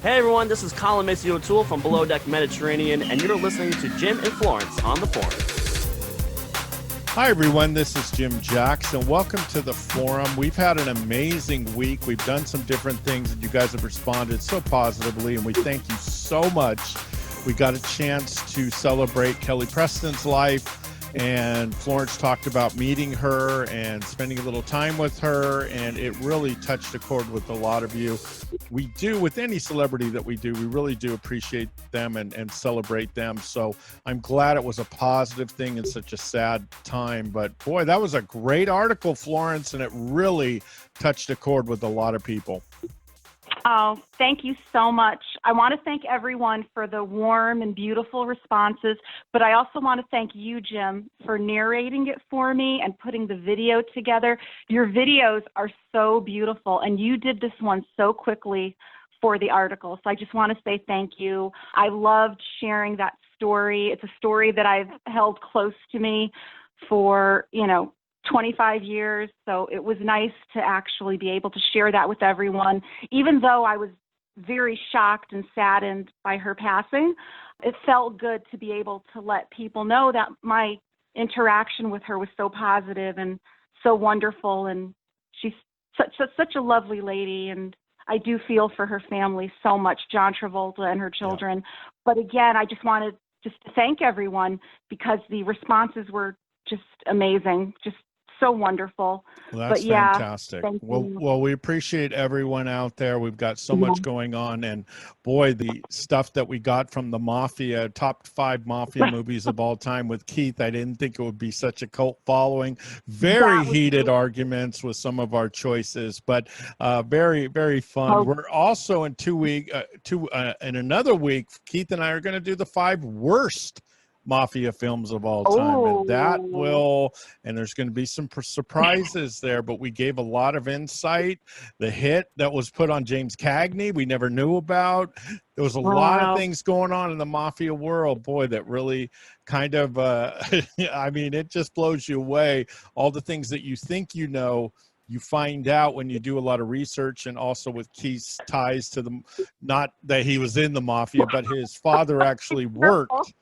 Hey everyone, this is Colin Macy O'Toole from Below Deck Mediterranean, and you're listening to Jim and Florence on the Forum. Hi everyone, this is Jim Jax, and welcome to the Forum. We've had an amazing week. We've done some different things, and you guys have responded so positively, and we thank you so much. We got a chance to celebrate Kelly Preston's life, and Florence talked about meeting her and spending a little time with her, and it really touched a chord with a lot of you. We do, with any celebrity that we do, we really do appreciate them and celebrate them. So I'm glad it was a positive thing in such a sad time. But boy, that was a great article, Florence, and it really touched a chord with a lot of people. Oh, thank you so much. I want to thank everyone for the warm and beautiful responses, but I also want to thank you, Jim, for narrating it for me and putting the video together. Your videos are so beautiful, and you did this one so quickly for the article. So I just want to say thank you. I loved sharing that story. It's a story that I've held close to me for, 25 years. So it was nice to actually be able to share that with everyone. Even though I was very shocked and saddened by her passing, it felt good to be able to let people know that my interaction with her was so positive and so wonderful. And she's such a lovely lady. And I do feel for her family so much, John Travolta and her children. Yeah. But again, I just wanted to thank everyone because the responses were just amazing, just so wonderful. Well, that's fantastic. Well, we appreciate everyone out there. We've got so much going on, and boy, the stuff that we got from the Mafia, top 5 Mafia movies of all time with Keith, I didn't think it would be such a cult following. Very heated arguments with some of our choices, but very, very fun. We're also in in another week, Keith and I are going to do the 5 worst Mafia films of all time, and there's going to be some surprises there, but we gave a lot of insight. The hit that was put on James Cagney we never knew about. There was a lot of things going on in the Mafia world, boy, that really kind of I mean, it just blows you away. All the things that you think you know, you find out when you do a lot of research, and also with Keith's ties to not that he was in the Mafia, but his father actually worked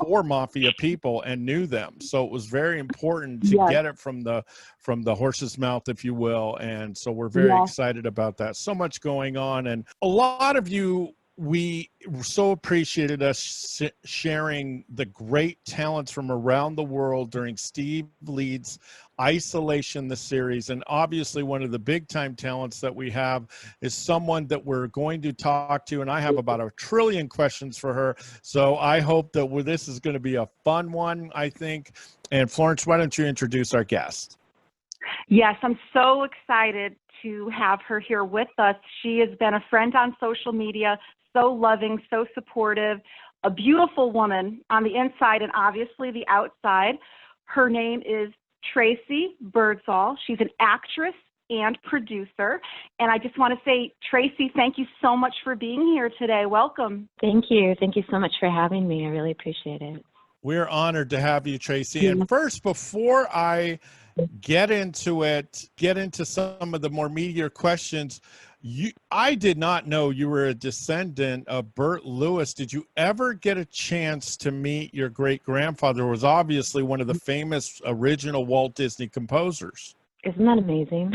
for Mafia people and knew them. So it was very important to get it from the horse's mouth, if you will. And so we're very excited about that. So much going on. And a lot of you, we so appreciated us sharing the great talents from around the world during Steve Leeds' Isolation, the series. And obviously one of the big time talents that we have is someone that we're going to talk to, and I have about 1 trillion questions for her. So I hope that this is going to be a fun one, I think. And Florence, why don't you introduce our guest? Yes, I'm so excited to have her here with us. She has been a friend on social media, so loving, so supportive, a beautiful woman on the inside and obviously the outside. Her name is Tracey Birdsall. She's an actress and producer. And I just want to say, Tracey, thank you so much for being here today. Welcome. Thank you. Thank you so much for having me. I really appreciate it. We're honored to have you, Tracey. And first, before I get into some of the more meatier questions, I did not know you were a descendant of Bert Lewis. Did you ever get a chance to meet your great-grandfather, who was obviously one of the famous original Walt Disney composers? Isn't that amazing?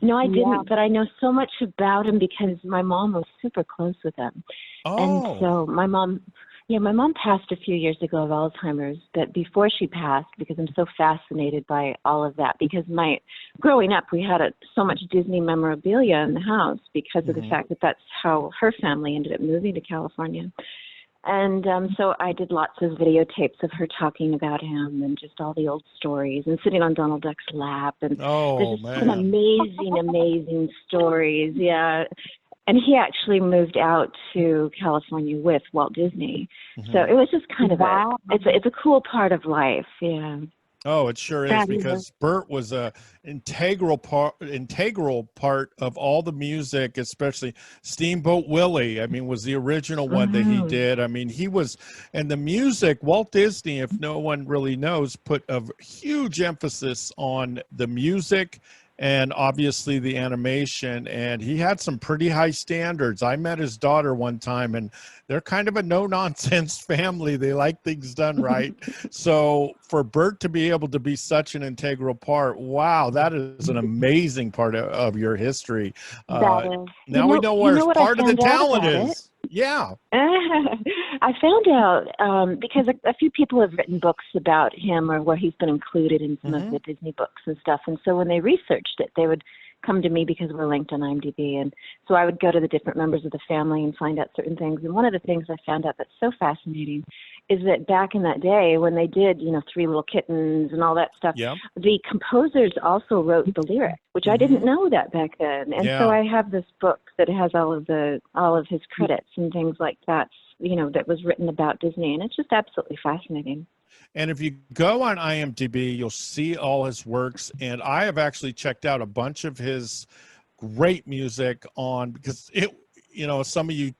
No, I didn't, but I know so much about him because my mom was super close with him. Oh. And so my mom passed a few years ago of Alzheimer's, but before she passed, because I'm so fascinated by all of that, because growing up, we had so much Disney memorabilia in the house because of the fact that that's how her family ended up moving to California. And so I did lots of videotapes of her talking about him and just all the old stories and sitting on Donald Duck's lap. And there's just some amazing, amazing stories. Yeah. And he actually moved out to California with Walt Disney. So it was just kind of it's a cool part of life. Yeah. Oh, it sure is, because Bert was a integral part of all the music, especially Steamboat Willie. I mean, was the original one that he did. I mean, and the music, Walt Disney, if no one really knows, put a huge emphasis on the music and obviously the animation, and he had some pretty high standards. I met his daughter one time, and they're kind of a no-nonsense family. They like things done right. So for Bert to be able to be such an integral part, wow, that is an amazing part of your history. Now we know where part of the talent is. Yeah. I found out because a few people have written books about him or where he's been included in some of the Disney books and stuff. And so when they researched it, they would come to me because we're linked on IMDb. And so I would go to the different members of the family and find out certain things. And one of the things I found out that's so fascinating is that back in that day when they did, Three Little Kittens and all that stuff, the composers also wrote the lyrics, which I didn't know that back then. And so I have this book that has all of his credits and things like that, that was written about Disney. And it's just absolutely fascinating. And if you go on IMDb, you'll see all his works. And I have actually checked out a bunch of his great music because some of you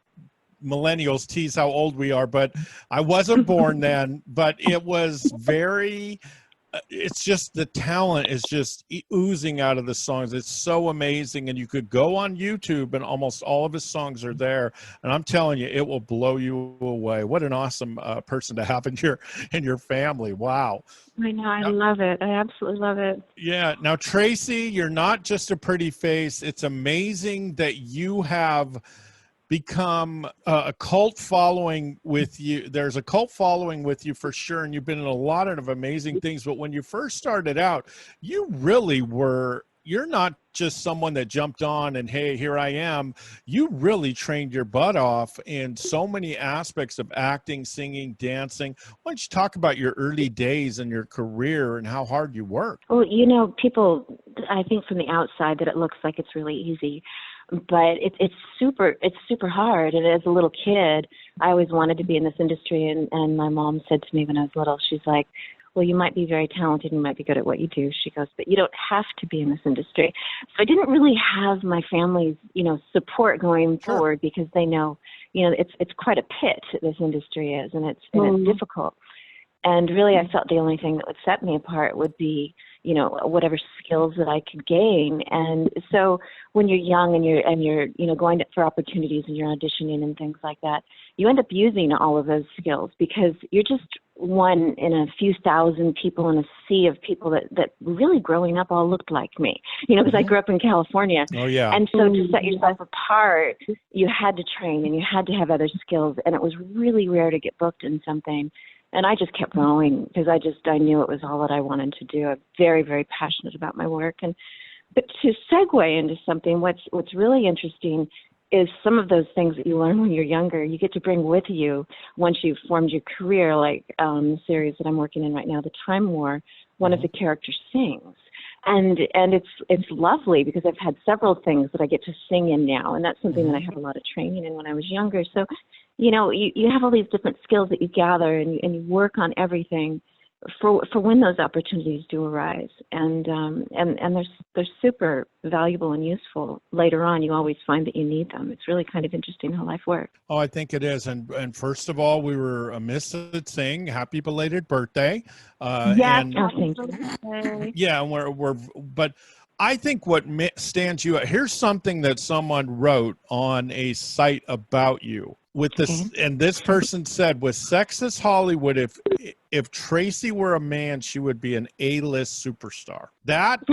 millennials tease how old we are, but I wasn't born then, but it was it's just the talent is just oozing out of the songs. It's so amazing. And you could go on YouTube and almost all of his songs are there. And I'm telling you, it will blow you away. What an awesome person to have in your family. Wow. I know. I love it. I absolutely love it. Yeah. Now, Tracey, you're not just a pretty face. It's amazing that you have become a cult following with you. There's a cult following with you for sure, and you've been in a lot of amazing things. But when you first started out, you really you're not just someone that jumped on and, hey, here I am. You really trained your butt off in so many aspects of acting, singing, dancing. Why don't you talk about your early days in your career and how hard you worked? Well, people, I think from the outside that it looks like it's really easy. But it's super hard. And as a little kid, I always wanted to be in this industry. And my mom said to me when I was little, she's like, well, you might be very talented. You might be good at what you do. She goes, but you don't have to be in this industry. So I didn't really have my family's, support going forward because they know, it's quite a pit, this industry is, and it's difficult. And really, I felt the only thing that would set me apart would be, whatever skills that I could gain. And so when you're young and you're going for opportunities and you're auditioning and things like that, you end up using all of those skills because you're just one in a few thousand people in a sea of people that really growing up all looked like me, because I grew up in California. Oh, yeah. And so to set yourself apart, you had to train and you had to have other skills. And it was really rare to get booked in something. And I just kept going because I knew it was all that I wanted to do. I'm very, very passionate about my work. But to segue into something, what's really interesting is some of those things that you learn when you're younger, you get to bring with you once you've formed your career, like the series that I'm working in right now, The Time War, one of the characters sings. And it's lovely because I've had several things that I get to sing in now, and that's something that I had a lot of training in when I was younger. So, you have all these different skills that you gather and you work on everything for when those opportunities do arise. And they're super valuable and useful later on. You always find that you need them. It's really kind of interesting how life works. Oh, I think it is. And first of all, we were amiss at saying happy belated birthday. Thank you. Yeah, but I think what stands you out, here's something that someone wrote on a site about you. With this, and this person said, with Sexist Hollywood, if Tracey were a man, she would be an A-list superstar. That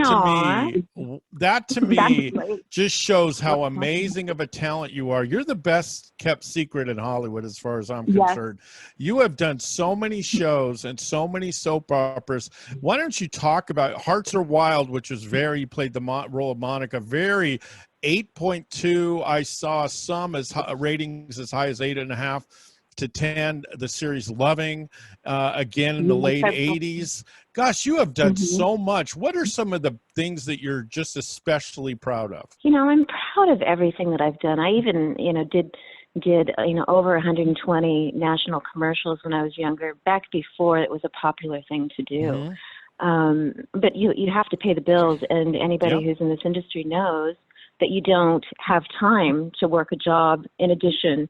to me just shows how amazing of a talent you are. You're the best kept secret in Hollywood as far as I'm concerned. You have done so many shows and so many soap operas. Why don't you talk about Hearts Are Wild, which was you played the role of Monica, 8.2. I saw some ratings as high as 8.5 to 10. The series Loving, again in the late 80s. Gosh, you have done so much. What are some of the things that you're just especially proud of? I'm proud of everything that I've done. I even, did over 120 national commercials when I was younger, back before it was a popular thing to do. But you have to pay the bills, and anybody who's in this industry knows that you don't have time to work a job in addition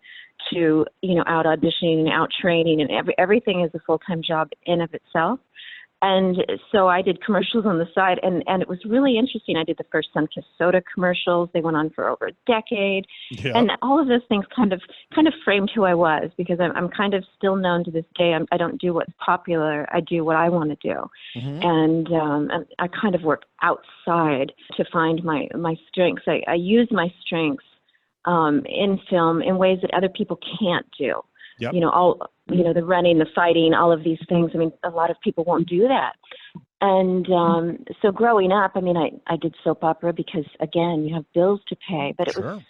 to, out auditioning and out training, and everything is a full-time job in of itself. And so I did commercials on the side, and it was really interesting. I did the first Sunkist soda commercials. They went on for over a decade. Yeah. And all of those things kind of framed who I was, because I'm kind of still known to this day. I don't do what's popular. I do what I want to do. Mm-hmm. And I kind of work outside to find my strengths. I use my strengths in film in ways that other people can't do. Yep. The running, the fighting, all of these things. I mean, a lot of people won't do that. And so growing up, I mean, I did soap opera because, again, you have bills to pay. But it was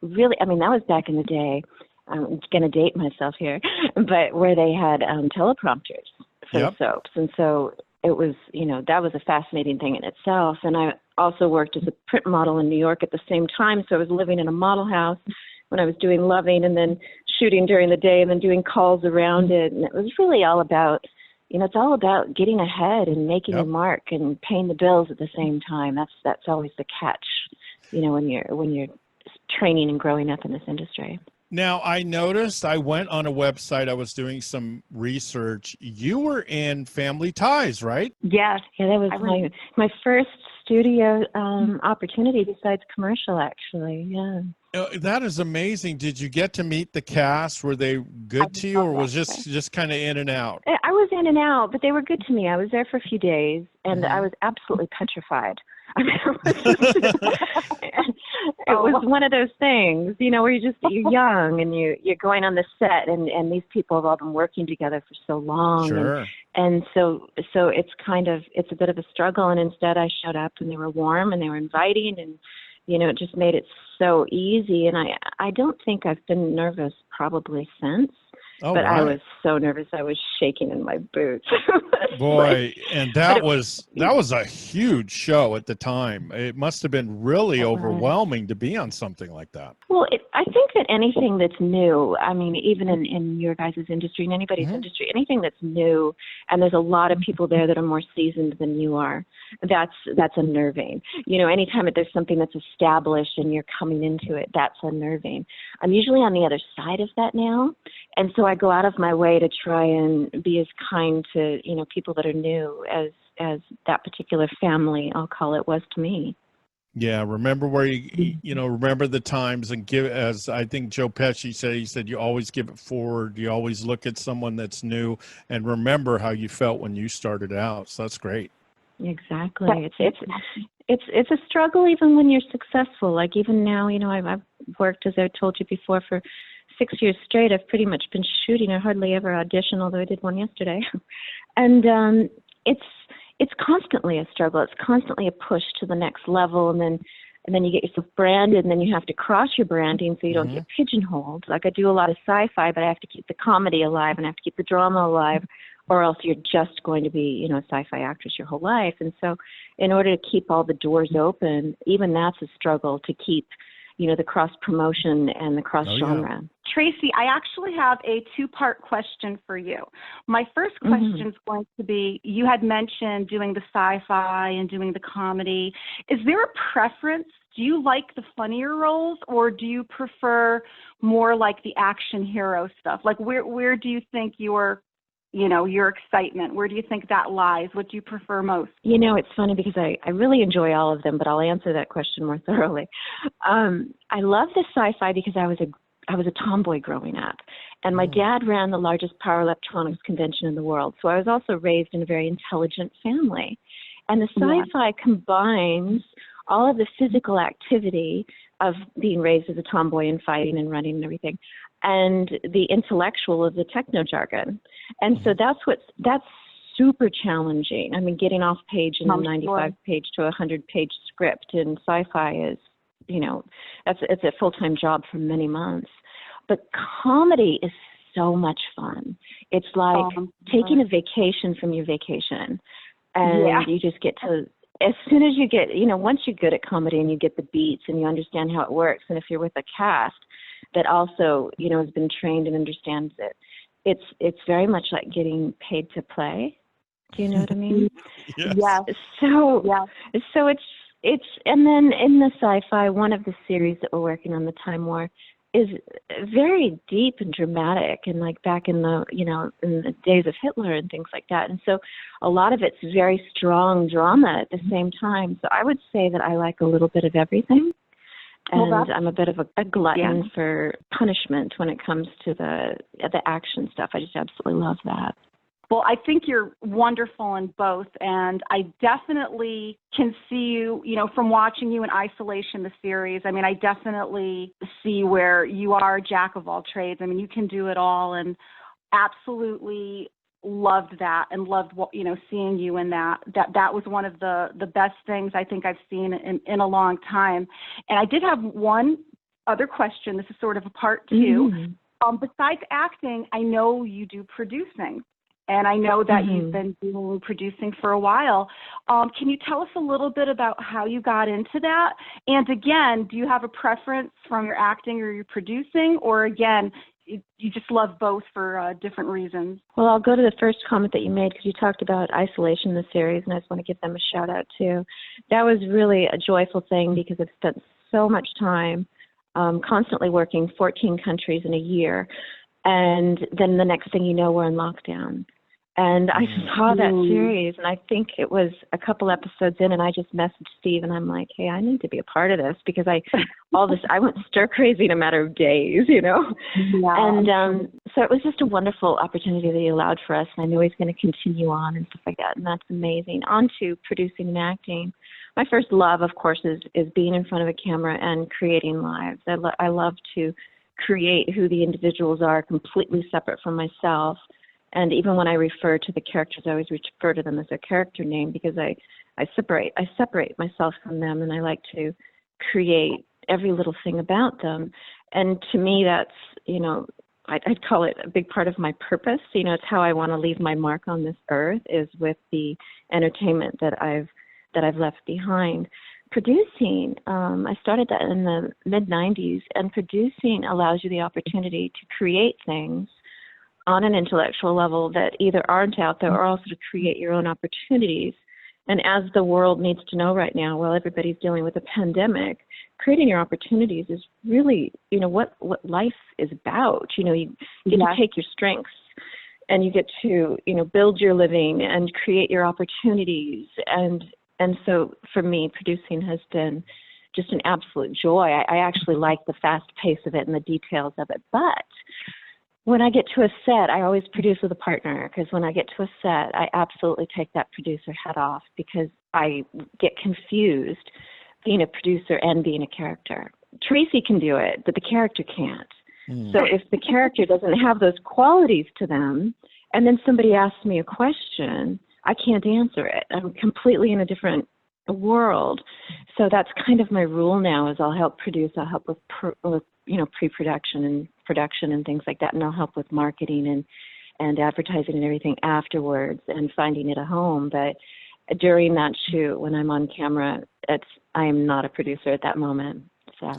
really, I mean, that was back in the day. I'm going to date myself here, but where they had teleprompters for the soaps. And so it was, that was a fascinating thing in itself. And I also worked as a print model in New York at the same time. So I was living in a model house when I was doing Loving, and then shooting during the day, and then doing calls around it. And it was really all about, it's all about getting ahead and making a mark and paying the bills at the same time. That's always the catch, when you're training and growing up in this industry. Now, I noticed, I went on a website, I was doing some research. You were in Family Ties, right? Yes. Yeah, that was my first studio opportunity besides commercial, actually. Yeah. That is amazing. Did you get to meet the cast? Were they good to you, or was just kind of in and out? I was in and out, but they were good to me. I was there for a few days, and I was absolutely petrified. I mean, it was one of those things, where you're young and you're going on the set, and these people have all been working together for so long. Sure. And so it's a bit of a struggle. And instead I showed up, and they were warm and they were inviting, and, it just made it so easy. And I don't think I've been nervous probably since. Oh, but right. I was so nervous. I was shaking in my boots. Boy, and that was a huge show at the time. It must have been really overwhelming to be on something like that. Well, I think that anything that's new, I mean, even in your guys' industry, in anybody's industry, anything that's new, and there's a lot of people there that are more seasoned than you are, that's unnerving. Anytime that there's something that's established and you're coming into it, that's unnerving. I'm usually on the other side of that now, and so I go out of my way to try and be as kind to, people that are new as that particular family, I'll call it, was to me. Yeah, remember where remember the times, and give, as I think Joe Pesci said, he said, you always give it forward. You always look at someone that's new and remember how you felt when you started out. So that's great. Exactly. It's a struggle even when you're successful. Like even now, I've worked, as I told you before, for 6 years straight. I've pretty much been shooting. I hardly ever audition, although I did one yesterday. And it's constantly a struggle. It's constantly a push to the next level, and then you get yourself branded, and then you have to cross your branding so you don't get pigeonholed. Like I do a lot of sci-fi, but I have to keep the comedy alive and I have to keep the drama alive, or else you're just going to be, a sci-fi actress your whole life. And so in order to keep all the doors open, even that's a struggle to keep, the cross-promotion and the cross-genre. Tracey, I actually have a two-part question for you. My first question is going to be, you had mentioned doing the sci-fi and doing the comedy. Is there a preference? Do you like the funnier roles, or do you prefer more like the action hero stuff? Like where do you think your excitement, where do you think that lies? What do you prefer most? It's funny because I really enjoy all of them, but I'll answer that question more thoroughly. I love the sci-fi because I was a tomboy growing up, and my dad ran the largest power electronics convention in the world. So I was also raised in a very intelligent family. And the sci-fi combines all of the physical activity of being raised as a tomboy and fighting and running and everything, and the intellectual of the techno jargon. And so that's super challenging. I mean, getting off page in a 95-page to a 100-page script in sci-fi is, it's a full-time job for many months. But comedy is so much fun. It's like taking a vacation from your vacation. And you just get to, as soon as you get, once you're good at comedy and you get the beats and you understand how it works, and if you're with a cast that also, has been trained and understands it, it's very much like getting paid to play. Do you know what I mean? Yes. Yeah. So it's and then in the sci-fi, one of the series that we're working on, the Time War, is very deep and dramatic, and like back in the, in the days of Hitler and things like that. And so a lot of it's very strong drama at the same time. So I would say that I like a little bit of everything. And I'm a bit of a glutton for punishment when it comes to the action stuff. I just absolutely love that. Well, I think you're wonderful in both, and I definitely can see you, from watching you in isolation, the series. I mean, I definitely see where you are a jack of all trades. I mean, you can do it all, and absolutely loved that, and loved seeing you in that. That was one of the best things I think I've seen in a long time. And I did have one other question. This is sort of a part two. Mm-hmm. Besides acting, I know you do producing. And I know that you've been doing producing for a while. Can you tell us a little bit about how you got into that? And again, do you have a preference from your acting or your producing? Or again, you just love both for different reasons? Well, I'll go to the first comment that you made, because you talked about isolation in the series, and I just want to give them a shout out too. That was really a joyful thing, because I've spent so much time constantly working 14 countries in a year. And then the next thing you know, we're in lockdown. And I saw that series, and I think it was a couple episodes in, and I just messaged Steve, and I'm like, hey, I need to be a part of this, because I went stir crazy in a matter of days, Yeah. And so it was just a wonderful opportunity that he allowed for us, and I know he's going to continue on and stuff like that, and that's amazing. On to producing and acting. My first love, of course, is being in front of a camera and creating lives. I love to create who the individuals are, completely separate from myself. And even when I refer to the characters, I always refer to them as a character name, because I separate myself from them, and I like to create every little thing about them. And to me, that's, I'd call it a big part of my purpose. It's how I want to leave my mark on this earth, is with the entertainment that I've left behind. Producing, I started that in the mid-90s, and producing allows you the opportunity to create things on an intellectual level that either aren't out there, or also to create your own opportunities. And as the world needs to know right now, while everybody's dealing with a pandemic, creating your opportunities is really, what life is about. You get to take your strengths, and you get to, build your living and create your opportunities. And so for me, producing has been just an absolute joy. I actually like the fast pace of it and the details of it. But when I get to a set, I always produce with a partner, because when I get to a set, I absolutely take that producer hat off, because I get confused being a producer and being a character. Tracy can do it, but the character can't. So if the character doesn't have those qualities to them, and then somebody asks me a question, I can't answer it. I'm completely in a different world. So that's kind of my rule now, is I'll help produce, I'll help with pre-production and production and things like that, and I'll help with marketing and advertising and everything afterwards, and finding it a home. But during that shoot, when I'm on camera, I am not a producer at that moment. So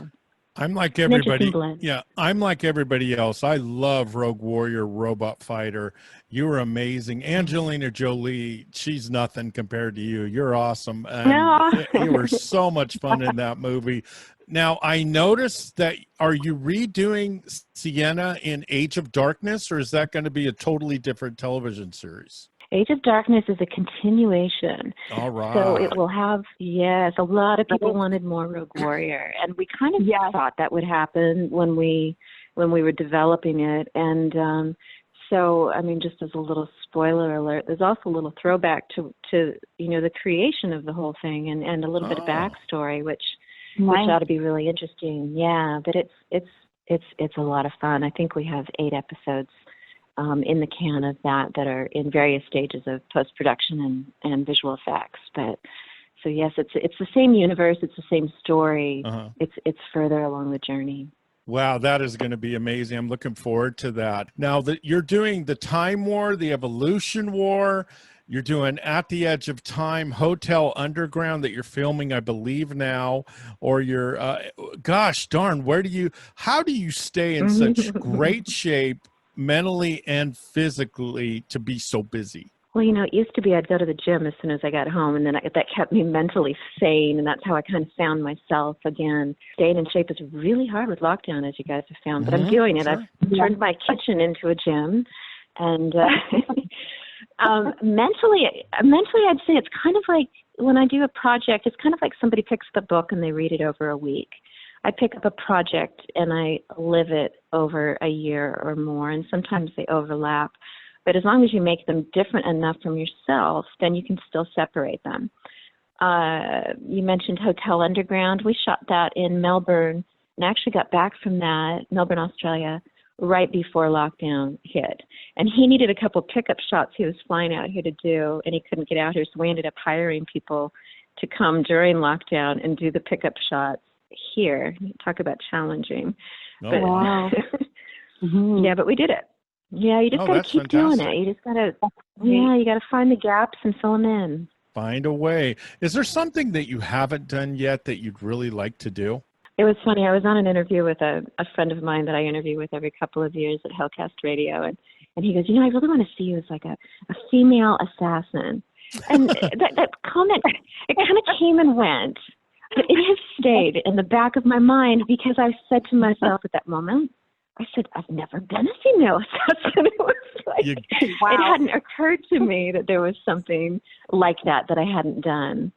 I'm like everybody. Yeah, I'm like everybody else. I love Rogue Warrior, Robot Fighter. You were amazing. Angelina Jolie, she's nothing compared to you. You're awesome. And you were so much fun in that movie. Now, I noticed that, are you redoing Sienna in Age of Darkness, or is that going to be a totally different television series? Age of Darkness is a continuation. All right. So it will have, a lot of people wanted more Rogue Warrior, and we kind of thought that would happen when we were developing it. And so, I mean, just as a little spoiler alert, there's also a little throwback to the creation of the whole thing, and a little bit of backstory, which ought to be really interesting. Yeah, but it's a lot of fun. I think we have 8 episodes in the can of that are in various stages of post-production and visual effects. But so yes, it's the same universe, it's the same story. It's further along the journey. Wow, that is going to be amazing. I'm looking forward to that. Now that you're doing the Time War, the Evolution War, you're doing At the Edge of Time, Hotel Underground that you're filming, I believe now, or you're, gosh darn, how do you stay in such great shape mentally and physically to be so busy? Well, it used to be I'd go to the gym as soon as I got home, and then that kept me mentally sane, and that's how I kind of found myself again. Staying in shape is really hard with lockdown, as you guys have found, but I'm doing it. Sure. I've turned my kitchen into a gym, and mentally, I'd say it's kind of like when I do a project, it's kind of like somebody picks the book and they read it over a week. I pick up a project and I live it over a year or more, and sometimes they overlap. But as long as you make them different enough from yourself, then you can still separate them. You mentioned Hotel Underground. We shot that in Melbourne and actually got back from that, Melbourne, Australia, right before lockdown hit. And he needed a couple pickup shots he was flying out here to do, and he couldn't get out here, so we ended up hiring people to come during lockdown and do the pickup shots here. Talk about challenging. Oh, but, wow. Yeah, but we did it. Yeah, you just got to keep doing it. You just got to, you got to find the gaps and fill them in. Find a way. Is there something that you haven't done yet that you'd really like to do? It was funny. I was on an interview with a friend of mine that I interview with every couple of years at Hellcast Radio, and he goes, I really want to see you as like a female assassin. And that comment, it kind of came and went, but it has stayed in the back of my mind because I said to myself at that moment, I said, I've never been a female assassin. It was like, It hadn't occurred to me that there was something like that I hadn't done.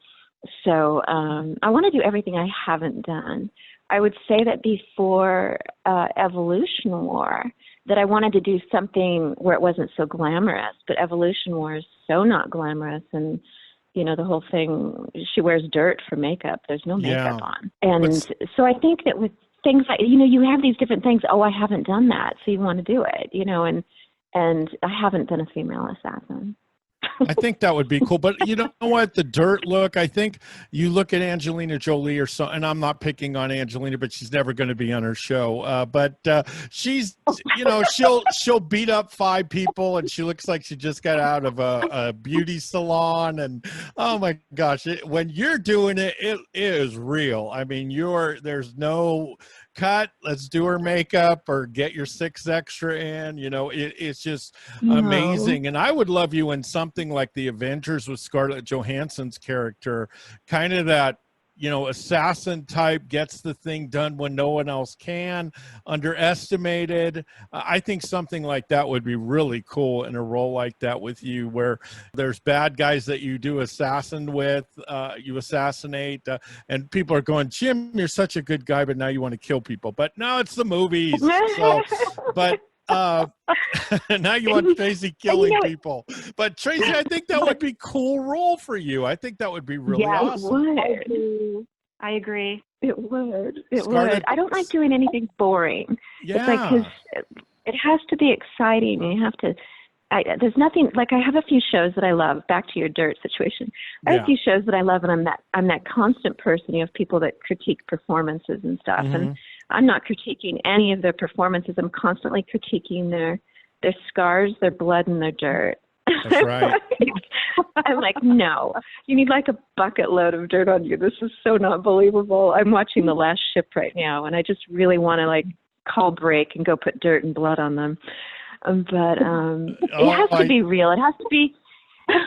So I want to do everything I haven't done. I would say that before Evolution War, that I wanted to do something where it wasn't so glamorous, but Evolution War is so not glamorous, and the whole thing, she wears dirt for makeup. There's no makeup on. And so I think that with things like, you have these different things. Oh, I haven't done that, so you want to do it, and I haven't been a female assassin. I think that would be cool. But you know what? The dirt look, I think you look at Angelina Jolie or so, and I'm not picking on Angelina, but she's never going to be on her show. But she's, she'll beat up 5 people, and she looks like she just got out of a beauty salon. And oh my gosh, when you're doing it, it is real. I mean, there's no cut, let's do her makeup, or get your 6 extra in. It's just amazing. And I would love you in something like the Avengers with Scarlett Johansson's character, kind of that assassin type, gets the thing done when no one else can, underestimated. I think something like that would be really cool in a role like that with you, where there's bad guys that you do assassinate, and people are going, Jim, you're such a good guy, but now you want to kill people. But no, it's the movies. But now you want Tracey killing people. But Tracey, I think that would be a cool role for you. I think that would be really awesome. It would. I agree. It would. It would. I don't like doing anything boring. Yeah. It's like, 'cause it has to be exciting. You have to. There's nothing like, I have a few shows that I love. Back to your dirt situation. I have a few shows that I love, and I'm that constant person. You have people that critique performances and stuff, and I'm not critiquing any of their performances. I'm constantly critiquing their scars, their blood, and their dirt. That's right. I'm like, no, you need like a bucket load of dirt on you. This is so not believable. I'm watching The Last Ship right now, and I just really want to like call break and go put dirt and blood on them. But it has to be real. It has to be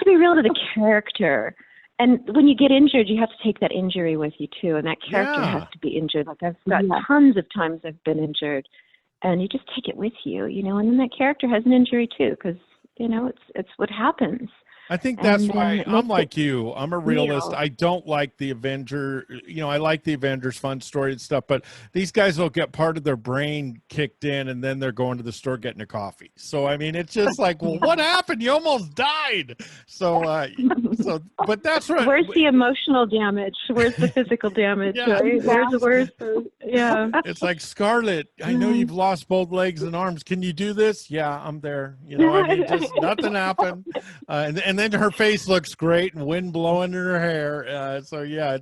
real to the character. And when you get injured, you have to take that injury with you too. And that character has to be injured. Like I've got tons of times I've been injured, and you just take it with you, and then that character has an injury too, because it's what happens. I think that's why I'm like you. I'm a realist. I don't like the Avenger. I like the Avengers fun story and stuff, but these guys will get part of their brain kicked in, and then they're going to the store getting a coffee. So, I mean, it's just like, well, what happened? You almost died. So, but that's right. Where's the emotional damage? Where's the physical damage? Right? Where's It's like, Scarlett, I know you've lost both legs and arms. Can you do this? Yeah, I'm there. I mean, just nothing happened. And then her face looks great, and wind blowing in her hair. So yeah,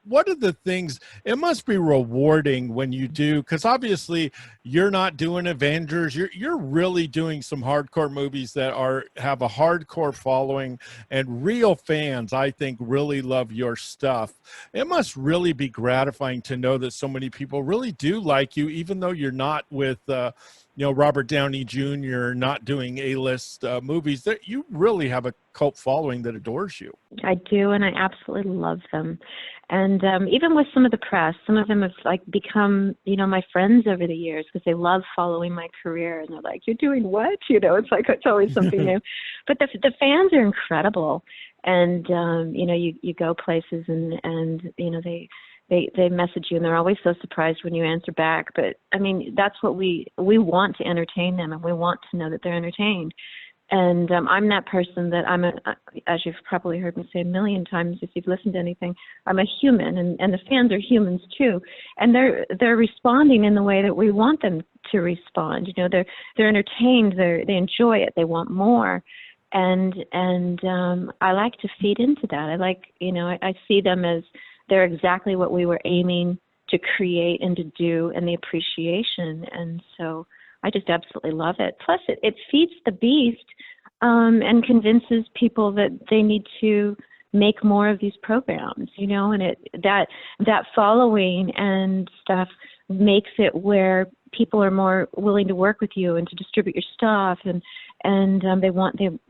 what are the things, it must be rewarding when you do, because obviously you're not doing Avengers, you're really doing some hardcore movies that have a hardcore following, and real fans, I think, really love your stuff. It must really be gratifying to know that so many people really do like you, even though you're not with Robert Downey Jr. not doing A-list movies, that you really have a cult following that adores you. I do, and I absolutely love them. And even with some of the press, some of them have become, my friends over the years because they love following my career, and they're like, "You're doing what?" It's always something new. But the fans are incredible, and you go places and they message you, and they're always so surprised when you answer back. But I mean, that's what we want to entertain them, and we want to know that they're entertained. And I'm that person that as you've probably heard me say a million times if you've listened to anything, I'm a human, and the fans are humans too, and they're responding in the way that we want them to respond. They're entertained, they enjoy it, they want more, and I like to feed into that. I see them as they're exactly what we were aiming to create and to do, and the appreciation, and so I just absolutely love it. Plus, it feeds the beast and convinces people that they need to make more of these programs, and that following and stuff makes it where people are more willing to work with you and to distribute your stuff, and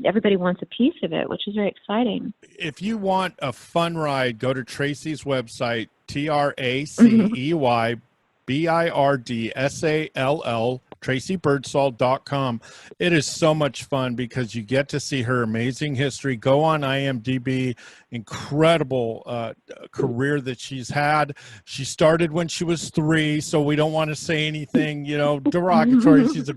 everybody wants a piece of it, which is very exciting. If you want a fun ride, go to Tracy's website, TraceysBirdsall, TraceysBirdsall.com. It is so much fun because you get to see her amazing history. Go on IMDB, incredible career that she's had. She started when she was 3, so we don't want to say anything, derogatory. She's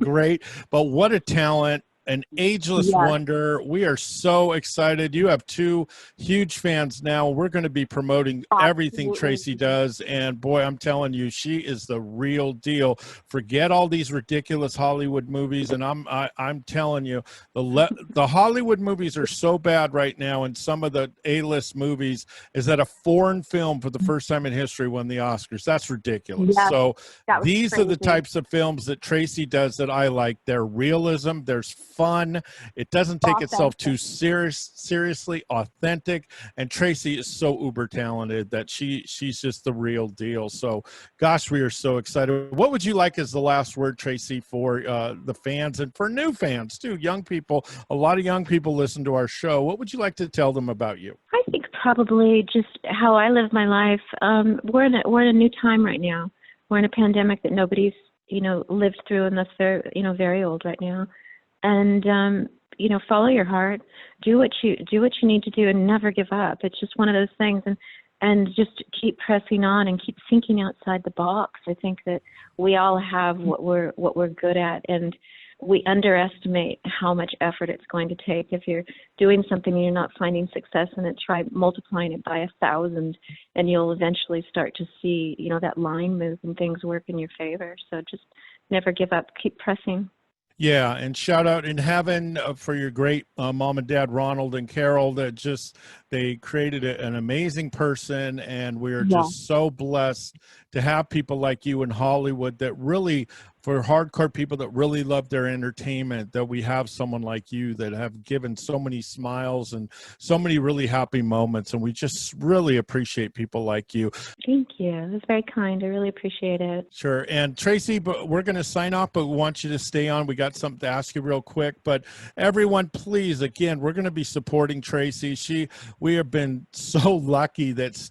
but what a talent. An ageless wonder. We are so excited. You have 2 huge fans now. We're going to be promoting everything Tracy does. And boy, I'm telling you, she is the real deal. Forget all these ridiculous Hollywood movies. And I'm telling you, the Hollywood movies are so bad right now. And some of the A-list movies is that a foreign film for the first time in history won the Oscars. That's ridiculous. Yes, so these crazy. are the types of films that Tracy does that I like. They're realism. There's fun. It doesn't take itself too seriously, authentic. And Tracy is so uber talented that she's just the real deal. So gosh, we are so excited. What would you like as the last word, Tracy, for the fans and for new fans too, young people? A lot of young people listen to our show. What would you like to tell them about you? I think probably just how I live my life. We're in a new time right now. We're in a pandemic that nobody's lived through unless they're very old right now. And follow your heart, do what you need to do, and never give up. It's just one of those things, and just keep pressing on and keep thinking outside the box. I think that we all have what we're good at, and we underestimate how much effort it's going to take. If you're doing something and you're not finding success in it, try multiplying it by 1,000, and you'll eventually start to see that line move and things work in your favor. So just never give up, keep pressing. Yeah, and shout out in heaven for your great mom and dad, Ronald and Carol, they created an amazing person, and we are just so blessed to have people like you in Hollywood that really, for hardcore people that really love their entertainment, that we have someone like you that have given so many smiles and so many really happy moments, and we just really appreciate people like you. Thank you. It was very kind. I really appreciate it. Sure. And Tracy, but we're going to sign off, but we want you to stay on. We got something to ask you real quick, but everyone, please, again, we're going to be supporting Tracy. We have been so lucky that Steve